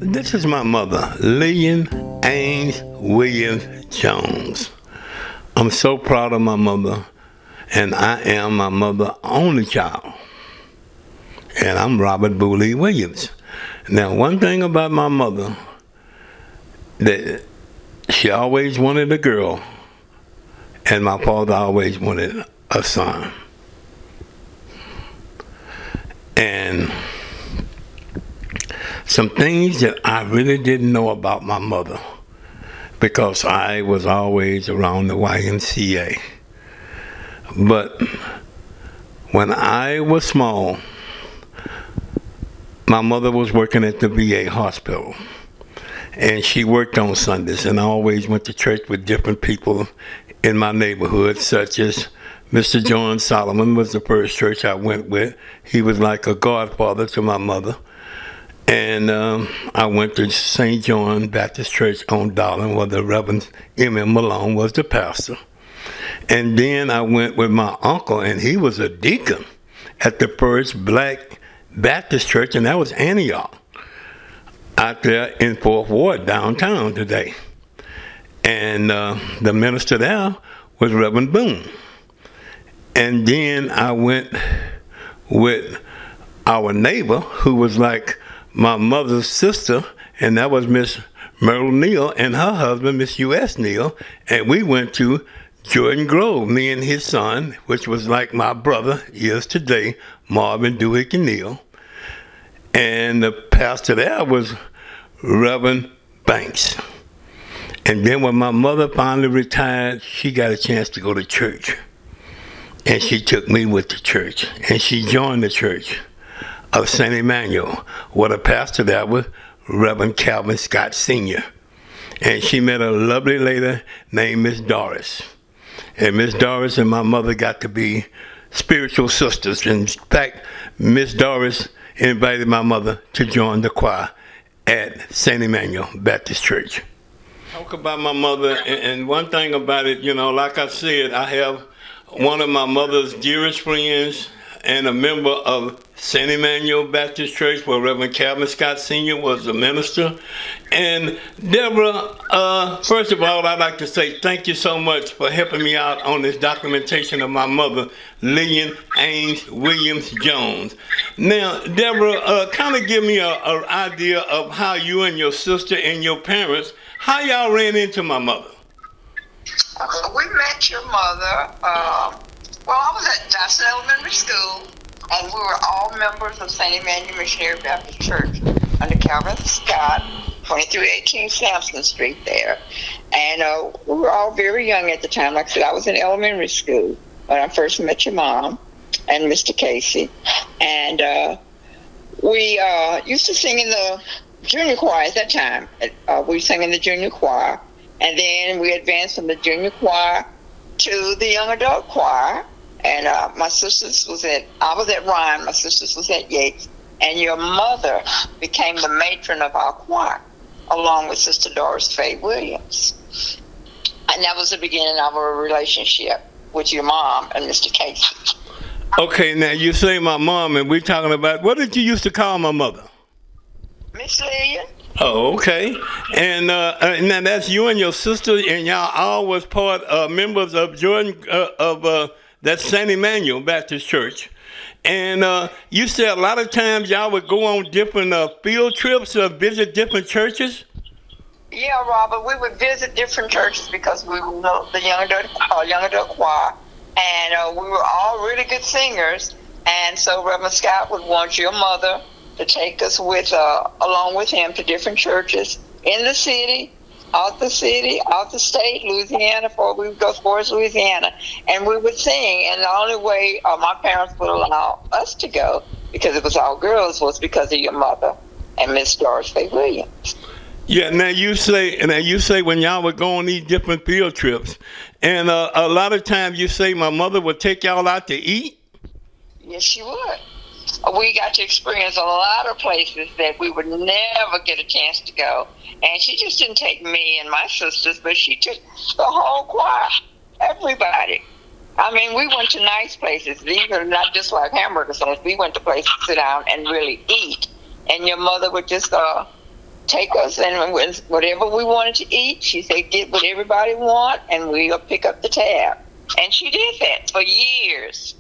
This is my mother, Lillian Ames Williams Jones. I'm so proud of my mother, and I am my mother's only child. And I'm Robert Booley Williams. Now, one thing about my mother, that she always wanted a girl, and my father always wanted a son. And some things that I really didn't know about my mother, because I was always around the YMCA. But when I was small, my mother was working at the VA hospital, and she worked on Sundays, and I always went to church with different people in my neighborhood, such as Mr. John Solomon was the first church I went with. He was like a godfather to my mother. And I went to St. John Baptist Church on Darling, where the Reverend M.M. Malone was the pastor. And then I went with my uncle, and he was a deacon at the first Black Baptist Church, and that was Antioch, out there in Fourth Ward, downtown today. And the minister there was Reverend Boone. And then I went with our neighbor, who was like my mother's sister, and that was Miss Myrtle Neal and her husband, Miss U.S. Neal, and we went to Jordan Grove, me and his son, which was like my brother is today, Marvin Dewick and Neal. And the pastor there was Reverend Banks. And then when my mother finally retired, she got a chance to go to church. And she took me with the church, and she joined the church of St. Emmanuel, where the pastor there was Reverend Calvin Scott Sr. And she met a lovely lady named Miss Doris. And Miss Doris and my mother got to be spiritual sisters. In fact, Miss Doris invited my mother to join the choir at St. Emmanuel Baptist Church. Talk about my mother, and one thing about it, like I said, I have one of my mother's dearest friends and a member of St. Emmanuel Baptist Church, where Reverend Calvin Scott Sr. was the minister. And Deborah, first of all, I'd like to say thank you so much for helping me out on this documentation of my mother, Lillian Ames Williams Jones. Now, Deborah, kind of give me an idea of how you and your sister and your parents, how y'all ran into my mother. We met your mother. I was at Johnson Elementary School, and we were all members of St. Emmanuel Missionary Baptist Church under Calvin Scott, 2318 Sampson Street there. And we were all very young at the time. Like I said, I was in elementary school when I first met your mom and Mr. Casey. And we used to sing in the junior choir at that time. We sang in the junior choir. And then we advanced from the junior choir to the young adult choir. And my sisters I was at Ryan, my sisters was at Yates, and your mother became the matron of our choir, along with Sister Doris Faye Williams. And that was the beginning of our relationship with your mom and Mr. Casey. Okay, now you say my mom, and we're talking about, what did you used to call my mother? Miss Lillian. Oh, okay. And now that's you and your sister, and y'all all was members of Jordan, that's St. Emmanuel Baptist Church. And you said a lot of times y'all would go on different field trips or visit different churches? Yeah, Robert, we would visit different churches because we were the young adult choir, and we were all really good singers. And so Reverend Scott would want your mother to take us along with him to different churches in the city, out the state, Louisiana, before we would go as far as Louisiana, and we would sing. And the only way my parents would allow us to go, because it was all girls, was because of your mother and Miss Doris Faye Williams. Yeah, now you say when y'all would go on these different field trips, and a lot of times you say my mother would take y'all out to eat? Yes, she would. We got to experience a lot of places that we would never get a chance to go. And she just didn't take me and my sisters, but she took the whole choir, everybody. I mean, we went to nice places. These are not just like hamburger stands. We went to places to sit down and really eat. And your mother would just take us, and whatever we wanted to eat, she said, get what everybody want, and we'll pick up the tab. And she did that for years,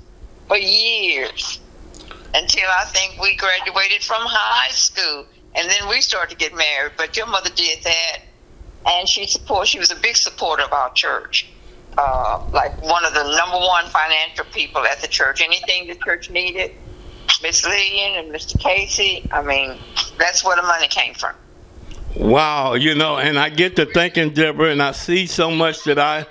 until I think we graduated from high school, and then we started to get married. But your mother did that, and she was a big supporter of our church, like one of the number one financial people at the church. Anything the church needed, Miss Lillian and Mr. Casey, I mean, that's where the money came from. Wow, and I get to thinking, Deborah, and I see so much that I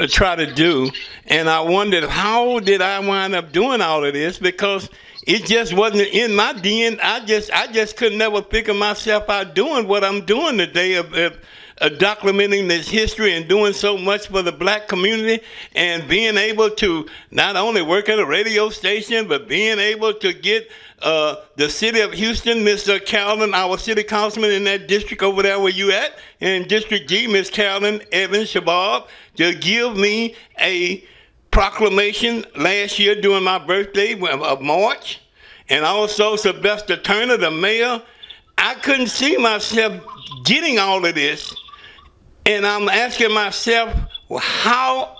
try to do, and I wondered, how did I wind up doing all of this? Because it just wasn't in my DNA. I just could never figure myself out doing what I'm doing today, of documenting this history and doing so much for the black community, and being able to not only work at a radio station, but being able to get the city of Houston, Mr. Calvin, our city councilman in that district over there where you at, in District G, Miss Calvin Evans Shabab, to give me a proclamation last year during my birthday of March, and also Sylvester Turner, the mayor. I couldn't see myself getting all of this, and I'm asking myself, well, how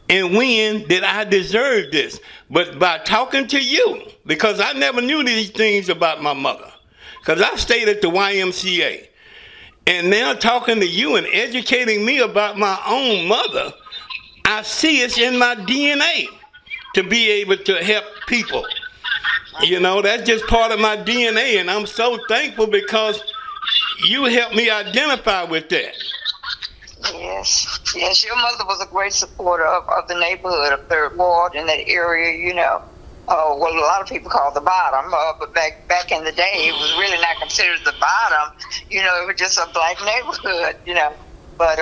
and when did I deserve this? But by talking to you, because I never knew these things about my mother, because I stayed at the YMCA. And now talking to you and educating me about my own mother, I see it's in my DNA to be able to help people. That's just part of my DNA, and I'm so thankful because you helped me identify with that. Yes, your mother was a great supporter of the neighborhood of Third Ward in that area, well, a lot of people call it the bottom, but back in the day, it was really not considered the bottom. It was just a black neighborhood, But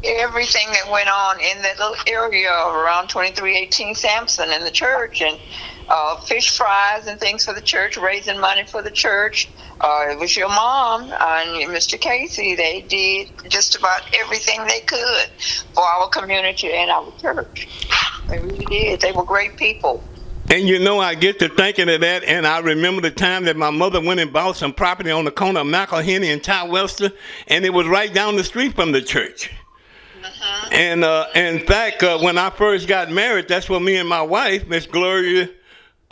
everything that went on in that little area around 2318 Sampson in the church, and fish fries and things for the church, raising money for the church. It was your mom and Mr. Casey. They did just about everything they could for our community and our church. They really did. They were great people. And I get to thinking of that, and I remember the time that my mother went and bought some property on the corner of McElhenney and Ty Webster, and it was right down the street from the church. And in fact, when I first got married, that's where me and my wife, Miss Gloria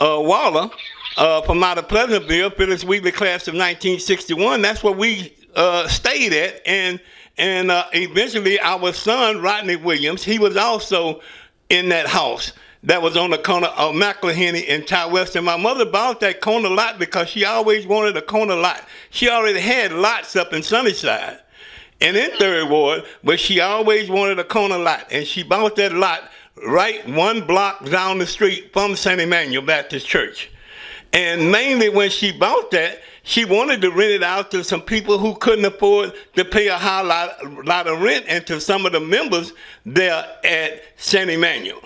Waller, from out of Pleasantville, Phyllis Wheatley class of 1961, that's where we stayed at. And eventually our son, Rodney Williams, he was also in that house that was on the corner of McElhenney and Ty West. And my mother bought that corner lot because she always wanted a corner lot. She already had lots up in Sunnyside and in Third Ward, but she always wanted a corner lot. And she bought that lot right one block down the street from St. Emmanuel Baptist Church. And mainly when she bought that, she wanted to rent it out to some people who couldn't afford to pay a high lot of rent, and to some of the members there at St. Emmanuel.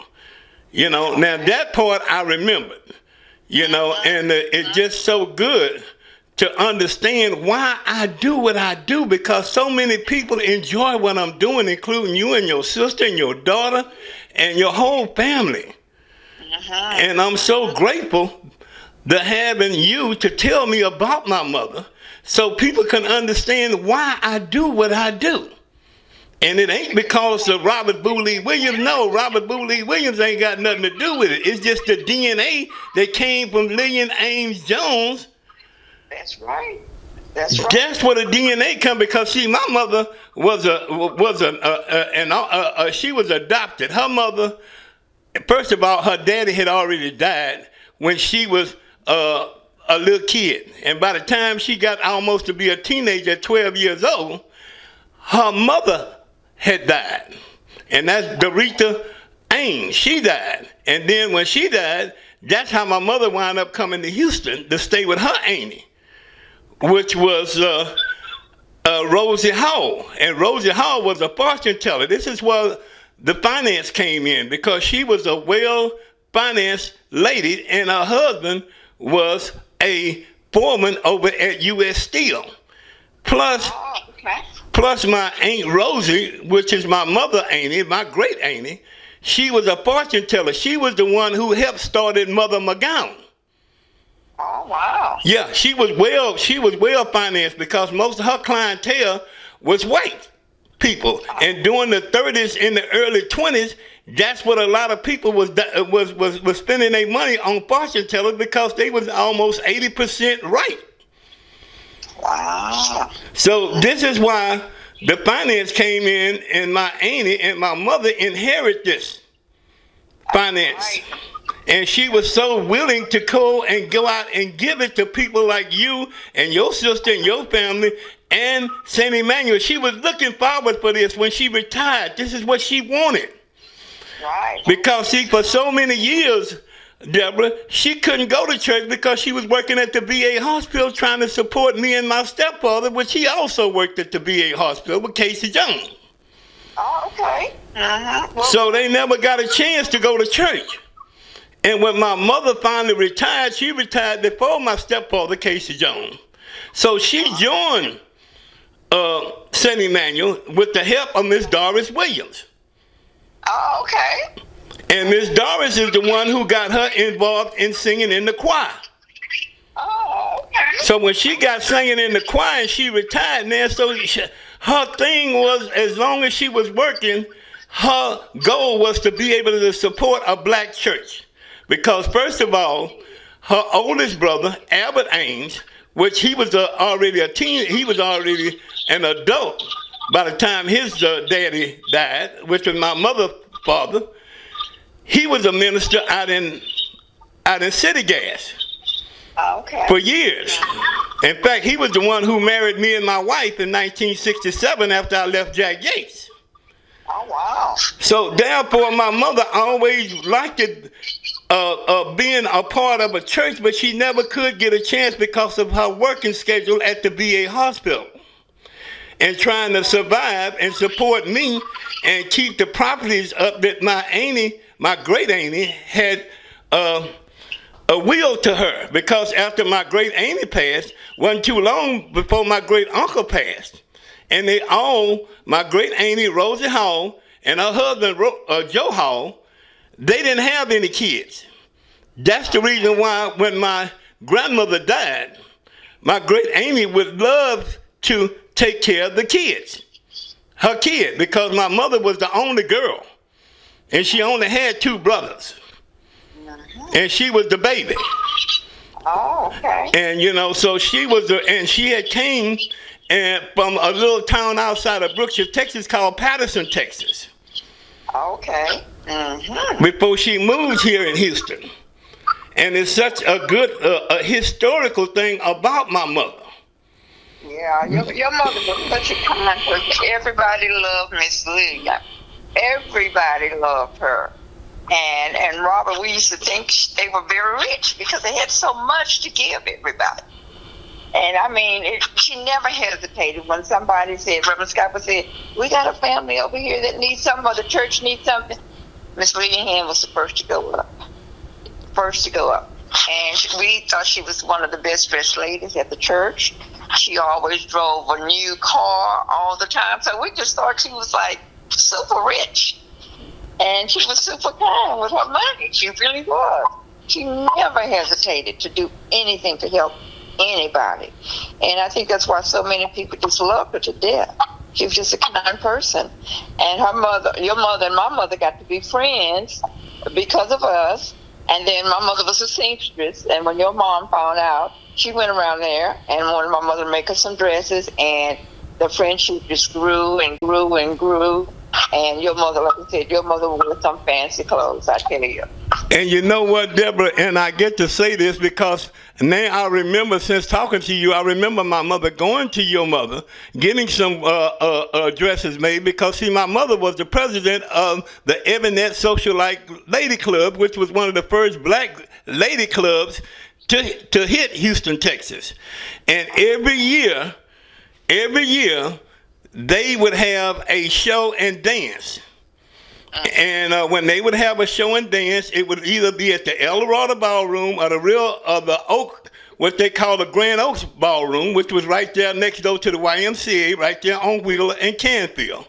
Now that part I remembered, and it's just so good to understand why I do what I do, because so many people enjoy what I'm doing, including you and your sister and your daughter and your whole family. And I'm so grateful to having you to tell me about my mother so people can understand why I do what I do. And it ain't because of Robert Boo Lee Williams. No, Robert Boo Lee Williams ain't got nothing to do with it. It's just the DNA that came from Lillian Ames Jones. That's right. That's where the DNA come, because see, my mother she was adopted. Her mother, first of all, her daddy had already died when she was a little kid, and by the time she got almost to be a teenager at 12 years old, her mother had died, and that's Dorita Ames. She died, and then when she died, that's how my mother wound up coming to Houston to stay with her auntie, which was Rosie Hall. And Rosie Hall was a fortune teller. This is where the finance came in, because she was a well-financed lady, and her husband was a foreman over at U.S. Steel. Plus my Aunt Rosie, which is my mother auntie, my great auntie, she was a fortune teller. She was the one who helped started Mother McGowan. Oh, wow. Yeah, she was well financed because most of her clientele was white people. And during the 30s and the early 20s, that's what a lot of people was spending their money on fortune tellers because they was almost 80% right. Wow. So this is why the finance came in, and my auntie and my mother inherited this finance. Right. And she was so willing to go out and give it to people like you and your sister and your family and St. Emmanuel. She was looking forward for this when she retired. This is what she wanted. Right. Because see, for so many years, Deborah, she couldn't go to church because she was working at the VA hospital trying to support me and my stepfather, which he also worked at the VA hospital with Casey Jones. Oh, okay. Mm-hmm. Well, So they never got a chance to go to church. And when my mother finally retired, she retired before my stepfather, Casey Jones. So she joined St. Emmanuel with the help of Miss Doris Williams. oh, okay. And Miss Doris is the one who got her involved in singing in the choir. Oh, okay. So when she got singing in the choir and she retired now, her thing was, as long as she was working, her goal was to be able to support a black church. Because first of all, her oldest brother, Albert Ames, which he was already a teen, he was already an adult by the time his daddy died, which was my mother's father. He was a minister out in City Gas Okay. for years. In fact, he was the one who married me and my wife in 1967 after I left Jack Yates. Oh, wow. So therefore, my mother always liked it, being a part of a church, but she never could get a chance because of her working schedule at the VA hospital and trying to survive and support me and keep the properties up that my auntie, my great auntie, had a will to her. Because after my great auntie passed, wasn't too long before my great uncle passed. And they all, my great auntie Rosie Hall and her husband Joe Hall, they didn't have any kids. That's the reason why when my grandmother died, my great auntie would love to take care of the kids, her kid, because my mother was the only girl, and she only had 2 brothers, and she was the baby. Oh, okay. And you know, so she was, and she had came from a little town outside of Brookshire, Texas, called Patterson, Texas. Okay. Mm-hmm. Before she moved here in Houston. And it's such a good historical thing about my mother. Yeah, your mother was such a kind person. Everybody loved Miss Lillian. Everybody loved her. And Robert, we used to think they were very rich because they had so much to give everybody. And I mean, she never hesitated when somebody said, Reverend Scott would say, we got a family over here that needs something, or the church needs something. Miss Lillian was the first to go up. And we thought she was one of the best dressed ladies at the church. She always drove a new car all the time. So we just thought she was like super rich. And she was super kind with her money. She really was. She never hesitated to do anything to help anybody. And I think that's why so many people just loved her to death. She was just a kind person. And her mother, your mother and my mother got to be friends because of us. And then my mother was a seamstress. And when your mom found out, she went around there and wanted my mother to make her some dresses. And the friendship just grew and grew and grew. And your mother, like I said, your mother wore some fancy clothes, I tell you. And you know what, Deborah, and I get to say this because now I remember, since talking to you, I remember my mother going to your mother, getting some dresses made, because, see, my mother was the president of the Evanet Socialite Lady Club, which was one of the first black lady clubs to hit Houston, Texas. And every year, they would have a show and dance. And when they would have a show and dance, it would either be at the El Dorado Ballroom or the Oak, what they call the Grand Oaks Ballroom, which was right there next door to the YMCA, right there on Wheeler and Canfield.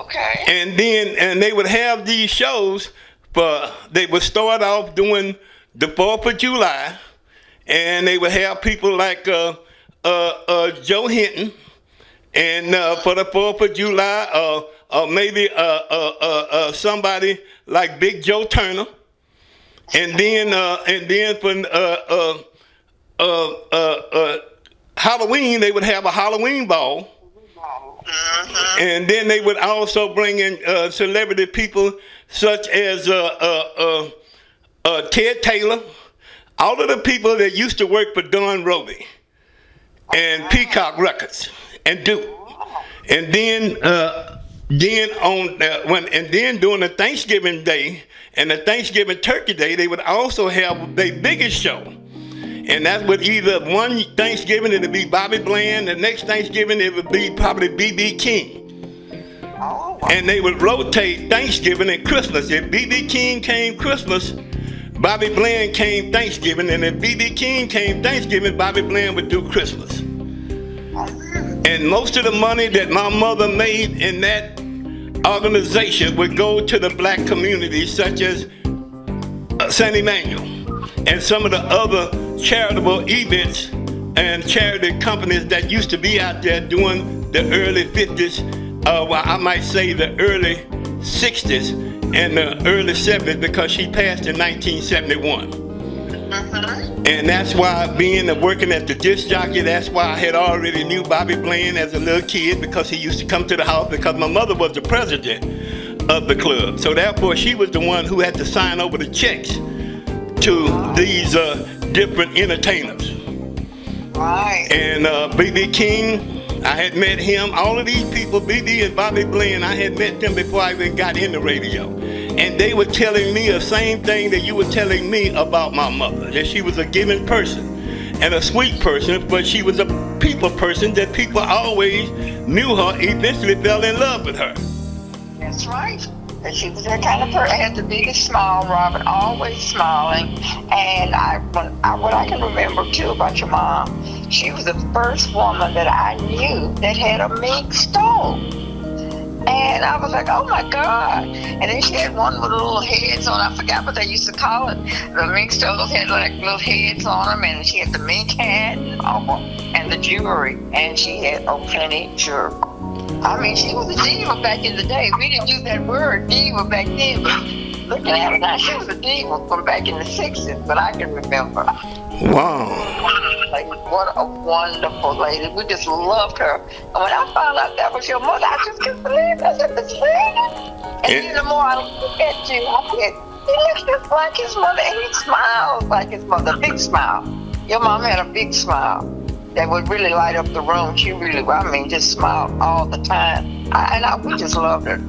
Okay. And they would have these shows, they would start off doing the 4th of July, and they would have people like Joe Hinton, and for the 4th of July, or maybe somebody like Big Joe Turner, and then for Halloween they would have a Halloween ball, and then they would also bring in celebrity people such as Ted Taylor, all of the people that used to work for Don Roby and Peacock Records and Duke. And then during the Thanksgiving Day and the Thanksgiving Turkey Day, they would also have their biggest show. And that would either one Thanksgiving it would be Bobby Bland, the next Thanksgiving it would be probably B.B. King. And they would rotate Thanksgiving and Christmas. If B.B. King came Christmas, Bobby Bland came Thanksgiving, and if B.B. King came Thanksgiving, Bobby Bland would do Christmas. And most of the money that my mother made in that organization would go to the black community, such as San Emmanuel and some of the other charitable events and charity companies that used to be out there during the early 50s, well, I might say the early 60s and the early 70s, because she passed in 1971. And that's why working at the disc jockey, that's why I had already knew Bobby Bland as a little kid, because he used to come to the house because my mother was the president of the club. So therefore she was the one who had to sign over the checks to these different entertainers. Right. And B.B. King, I had met him. All of these people, B.B. and Bobby Bland, I had met them before I even got into radio. And they were telling me the same thing that you were telling me about my mother, that she was a giving person and a sweet person, but she was a people person, that people always knew her, eventually fell in love with her. That's right. And she was that kind of person. Had the biggest smile, Robert, always smiling. And what I can remember too about your mom, she was the first woman that I knew that had a mink stove. And I was like, oh my God. And then she had one with little heads on. I forgot what they used to call it. The mink stoves had like little heads on them. And she had the mink hat and the jewelry. And she had plenty jewelry. I mean, she was a diva back in the day. We didn't use that word diva back then. But looking at her now, she was a diva from back in the 60s. But I can remember. Wow. Like, what a wonderful lady. We just loved her. And when I found out that was your mother, I just couldn't believe it. I said, that's Lillian. And then the more I look at you, I said, he looks just like his mother, and he smiles like his mother. Big smile. Your mom had a big smile that would really light up the room. She really, just smiled all the time. We just loved her.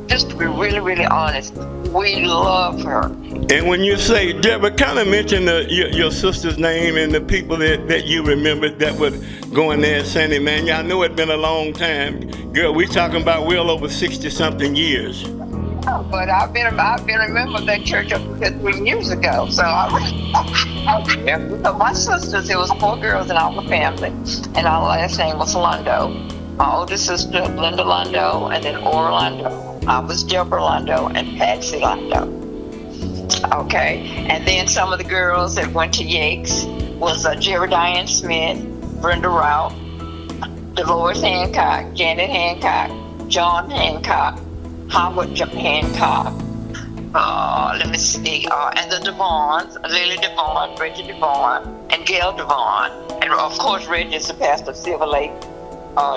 Just to be really, really honest, we love her. And when you say, Deborah, kind of mention your sister's name and the people that you remember that would go in there at San Emmanuel. I know it's been a long time. Girl, we're talking about well over 60-something years. But I've been remember that church up to 3 years ago. So I remember my sisters. There was 4 girls in our family, and our last name was Londo. My oldest sister, Linda Londo, and then Ora Londo. I was Deborah Londo and Patsy Londo. Okay, and then some of the girls that went to Yates was Jerry Diane Smith, Brenda Rout, Dolores Hancock, Janet Hancock, John Hancock, Howard Hancock, let me see, and the Devons, Lily Devon, Reggie Devon, and Gail Devon, and of course Reggie is the pastor of Silver Lake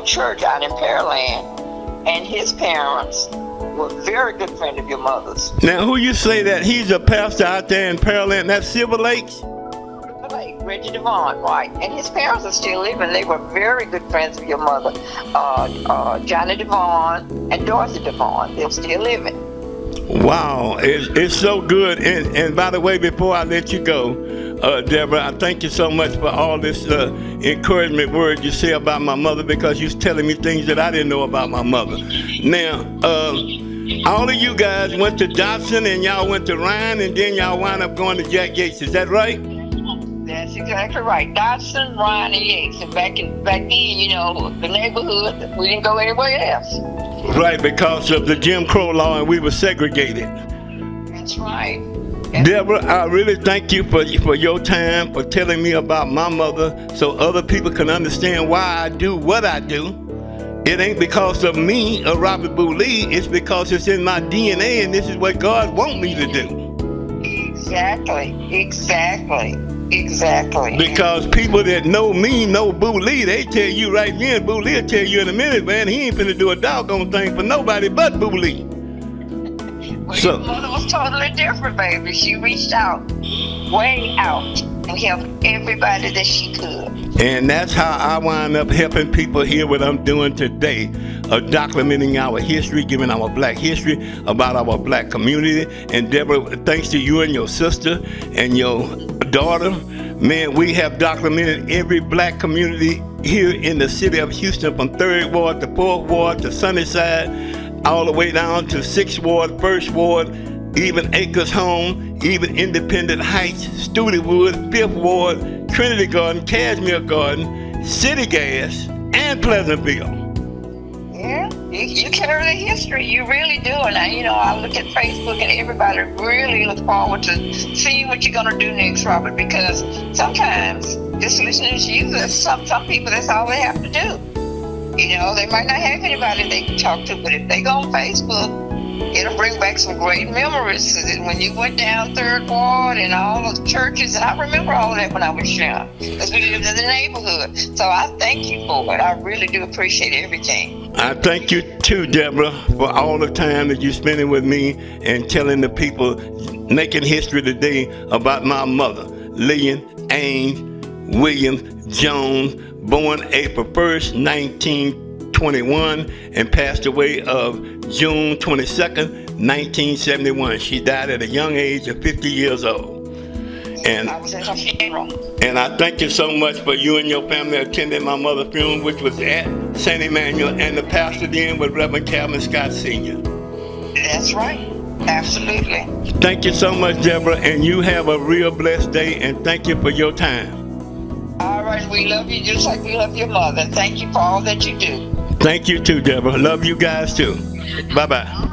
Church out in Pearland, and his parents were very good friend of your mother's. Now, who you say that he's a pastor out there in Pearland? That's Silver Lakes? Silver Lake, Reggie Devon, right. And his parents are still living. They were very good friends of your mother. Johnny Devon and Dorothy Devon. They're still living. Wow, it's so good. And by the way, before I let you go, Deborah, I thank you so much for all this encouragement word you say about my mother, because you're telling me things that I didn't know about my mother. Now, all of you guys went to Dobson and y'all went to Ryan, and then y'all wound up going to Jack Yates. Is that right? That's exactly right. Dobson, Ryan, and Yates. And back then, you know, the neighborhood, we didn't go anywhere else. Right, because of the Jim Crow law, and we were segregated. That's right. Deborah, I really thank you for your time, for telling me about my mother, so other people can understand why I do what I do. It ain't because of me or Robert Bouley. It's because it's in my DNA, and this is what God wants me to do. Exactly. Because people that know me know Bouley. They tell you right then. Bouley will tell you in a minute, man, he ain't finna do a doggone thing for nobody but Bouley. Well, your mother was totally different, baby. She reached out, way out, and helped everybody that she could. And that's how I wind up helping people hear what I'm doing today, documenting our history, giving our black history about our black community. And Deborah, thanks to you and your sister and your daughter, man, we have documented every black community here in the city of Houston, from 3rd Ward to 4th Ward to Sunnyside, all the way down to 6th Ward, 1st Ward, even Acres Home, even Independent Heights, Studewood, 5th Ward, Trinity Garden, Cashmere Garden, City Gas, and Pleasantville. Yeah, you carry the history. You really do. And I look at Facebook, and everybody really look forward to seeing what you're going to do next, Robert, because sometimes just listening to you, some people, that's all they have to do. They might not have anybody they can talk to, but if they go on Facebook, it'll bring back some great memories. When you went down 3rd Ward and all the churches, and I remember all of that when I was young, because we lived in the neighborhood. So I thank you for it. I really do appreciate everything. I thank you too, Deborah, for all the time that you're spending with me and telling the people, making history today about my mother, Lillian Ames Williams Jones, born April 1st, 1921, and passed away of June 22nd, 1971. She died at a young age of 50 years old. And I was at her funeral. And I thank you so much for you and your family attending my mother's funeral, which was at St. Emmanuel, and the pastor then was Reverend Calvin Scott Sr. That's right. Absolutely. Thank you so much, Deborah, and you have a real blessed day, and thank you for your time. All right, we love you just like we love your mother. Thank you for all that you do. Thank you too, Deborah. Love you guys too. Bye-bye.